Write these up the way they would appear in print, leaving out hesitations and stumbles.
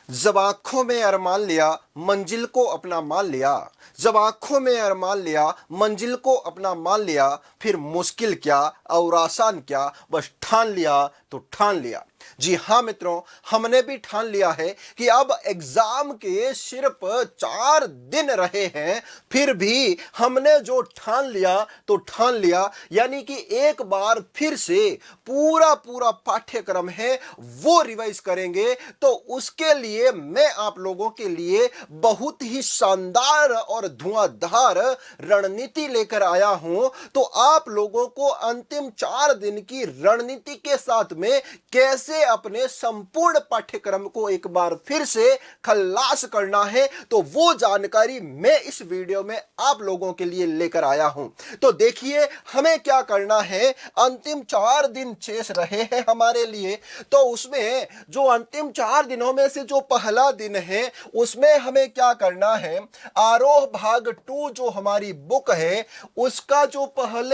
जब आंखों में अरमान लिया मंजिल को अपना मान लिया। जब आंखों में अरमान लिया मंजिल को अपना मान लिया। फिर मुश्किल क्या और आसान क्या, बस ठान लिया तो ठान लिया। जी हाँ मित्रों, हमने भी ठान लिया है कि अब एग्जाम के सिर्फ 4 दिन रहे हैं, फिर भी हमने जो ठान लिया तो ठान लिया, यानी कि एक बार फिर से पूरा पूरा पाठ्यक्रम है वो रिवाइज करेंगे। तो उसके लिए मैं आप लोगों के लिए बहुत ही शानदार और धुआंधार रणनीति लेकर आया हूं। तो आप लोगों को अंतिम 4 दिन की रणनीति के साथ में कैसे अपने संपूर्ण पाठ्यक्रम को एक बार फिर से खल्लास करना है, तो वो जानकारी मैं इस वीडियो में आप लोगों के लिए लेकर आया हूं। तो देखिए हमें क्या करना है। अंतिम 4 दिन शेष रहे हैं हमारे लिए, तो उसमें जो अंतिम 4 दिनों में से जो पहला दिन है उसमें हमें क्या करना है। आरोह भाग 2 जो हमारी बुक है उसका जो पहले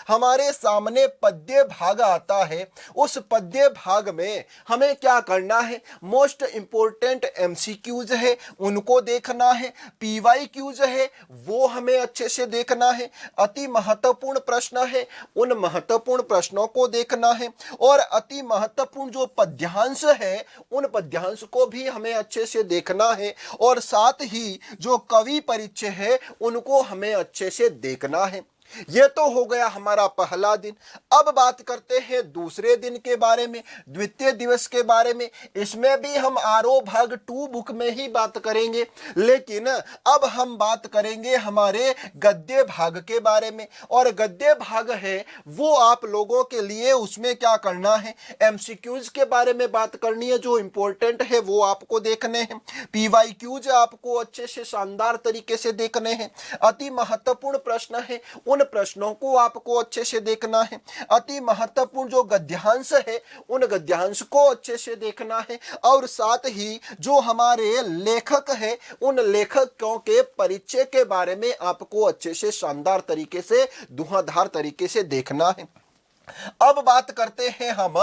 हमारे सामने पद्य भाग आता है, उस पद्य भाग में हमें क्या करना है। मोस्ट इंपोर्टेंट एमसीक्यूज है उनको देखना है, पीवाईक्यूज है वो हमें अच्छे से देखना है, अति महत्वपूर्ण प्रश्न है उन महत्वपूर्ण प्रश्नों को देखना है, और अति महत्वपूर्ण जो पद्यांश है उन पद्यांश को भी हमें अच्छे से देखना है, और साथ ही जो कवि परिचय है उनको हमें अच्छे से देखना है। ये तो हो गया हमारा पहला दिन। अब बात करते हैं दूसरे दिन के बारे में, द्वितीय दिवस के बारे में। इसमें भी हम आरोह भाग 2 बुक में ही बात करेंगे, लेकिन अब हम बात करेंगे हमारे गद्य भाग के बारे में। और गद्य भाग है वो आप लोगों के लिए उसमें क्या करना है, एमसीक्यूज के बारे में बात करनी है, जो इंपॉर्टेंट है वो आपको देखने हैं, पीवाईक्यूज आपको अच्छे से शानदार तरीके से देखने हैं, अति महत्वपूर्ण प्रश्न है उन प्रश्नों को आपको अच्छे से देखना है, अति महत्वपूर्ण जो गद्यांश है उन गद्यांश को अच्छे से देखना है, और साथ ही जो हमारे लेखक है उन लेखकों के परिचय के बारे में आपको अच्छे से शानदार तरीके से धुआंधार तरीके से देखना है। अब बात करते हैं हम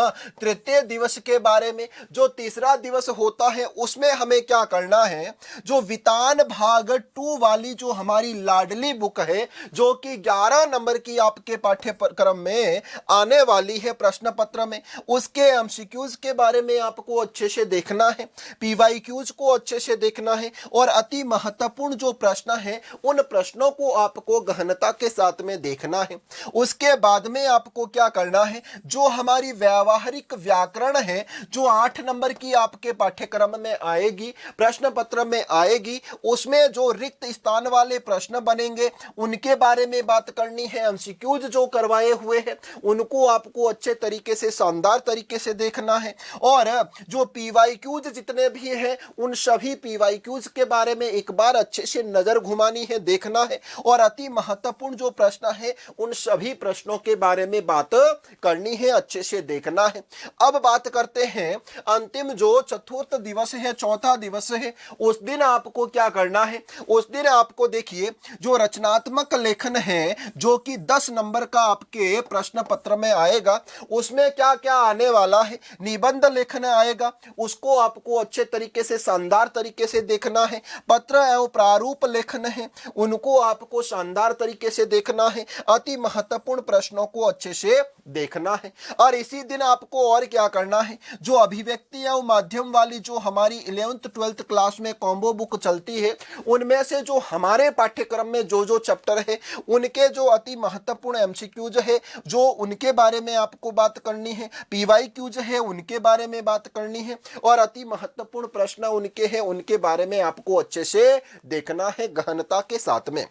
तृतीय दिवस के बारे में। जो तीसरा दिवस होता है उसमें हमें क्या करना है, जो वितान भाग 2 वाली जो हमारी लाडली बुक है, जो कि 11 नंबर की आपके पाठ्यक्रम में आने वाली है प्रश्न पत्र में, उसके एमसीक्यूज के बारे में आपको अच्छे से देखना है, पीवाईक्यूज को अच्छे से देखना है, और अति महत्वपूर्ण जो प्रश्न है उन प्रश्नों को आपको गहनता के साथ में देखना है। उसके बाद में आपको क्या करना है, जो हमारी व्यावहारिक व्याकरण है जो 8 नंबर की आपके पाठ्यक्रम में आएगी, प्रश्न पत्र में आएगी, उसमें जो रिक्त स्थान वाले प्रश्न बनेंगे उनके बारे में बात करनी है। एमसीक्यूज जो करवाए हुए हैं उनको आपको अच्छे तरीके से शानदार तरीके से देखना है, और जो पीवाईक्यूज जितने भी हैं उन सभी पीवाईक्यूज के बारे में एक बार अच्छे से नजर घुमानी है, देखना है, और अति महत्वपूर्ण जो प्रश्न है उन सभी प्रश्नों के बारे में बात करनी है, अच्छे से देखना है। अब बात करते हैं अंतिम जो चतुर्थ दिवस है, चौथा दिवस है, उस दिन आपको क्या करना है। उस दिन आपको देखिए जो रचनात्मक लेखन है जो कि 10 नंबर का आपके प्रश्न पत्र में आएगा, उसमें क्या क्या आने वाला है। निबंध लेखन आएगा, उसको आपको अच्छे तरीके से शानदार तरीके से देखना है। पत्र एवं प्रारूप लेखन है उनको आपको शानदार तरीके से देखना है। अति महत्वपूर्ण प्रश्नों को अच्छे से देखना है। और इसी दिन आपको और क्या करना है, जो अभिव्यक्ति या माध्यम वाली जो हमारी 11th 12th क्लास में कॉम्बो बुक चलती है उनमें से जो हमारे पाठ्यक्रम में जो जो चैप्टर है उनके जो अति महत्वपूर्ण एमसीक्यूज है जो उनके बारे में आपको बात करनी है, पीवाईक्यूज है उनके बारे में बात करनी है, और अति महत्वपूर्ण प्रश्न उनके हैं उनके बारे में आपको अच्छे से देखना है गहनता के साथ में।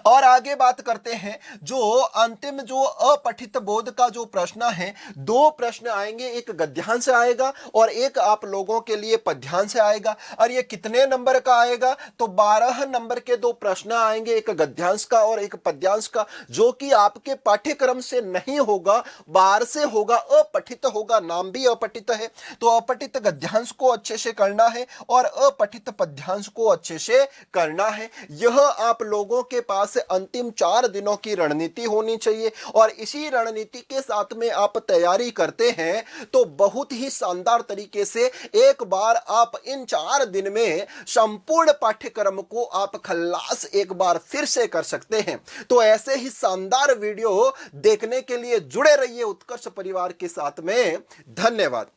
और आगे बात करते हैं जो अंतिम जो अपठित बोध का जो प्रश्न है, 2 प्रश्न आएंगे, एक गद्यांश आएगा और एक आप लोगों के लिए पद्यांश आएगा। और ये कितने नंबर का आएगा, तो 12 नंबर के 2 प्रश्न आएंगे, एक गद्यांश का और एक पद्यांश का, जो कि आपके पाठ्यक्रम से नहीं होगा, बाहर से होगा, अपठित होगा, नाम भी अपठित है। तो अपठित गद्यांश को अच्छे से करना है और अपठित पद्यांश को अच्छे से करना है। यह आप लोगों के पास अंतिम 4 दिनों की रणनीति होनी चाहिए और इसी रणनीति के साथ में आप तैयारी करते हैं तो बहुत ही शानदार तरीके से एक बार आप इन 4 दिन में संपूर्ण पाठ्यक्रम को आप खल्लास एक बार फिर से कर सकते हैं। तो ऐसे ही शानदार वीडियो देखने के लिए जुड़े रहिए उत्कर्ष परिवार के साथ में। धन्यवाद।